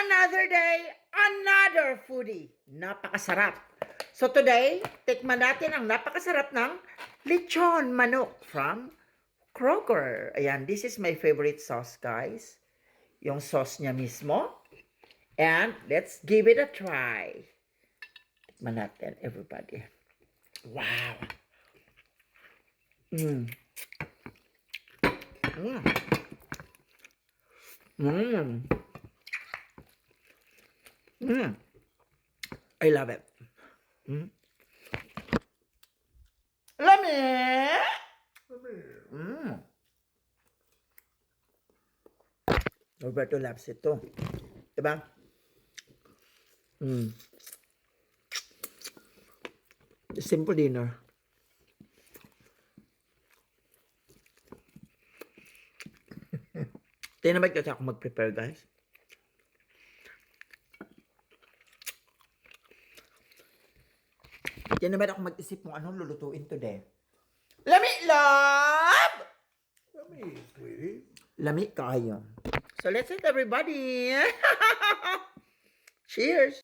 Another day, another foodie. Napakasarap. So today, tikman natin ang napakasarap ng lechon manok from Kroger. Ayan, this is my favorite sauce, guys. Yung sauce niya mismo. And let's give it a try. Tikman natin, everybody. Wow. Mm. Mm. Mm. Mm. I love it. Mm. Lami! Mm. Roberto loves it too. Diba? Mm. Simple dinner. Tinamad kasi ako mag-prepare, guys. Tinamad ako mag-isip kung anong lulutuin today. Lami, love! Yummy, sweetie. Lami kayo. So let's eat, everybody. Cheers!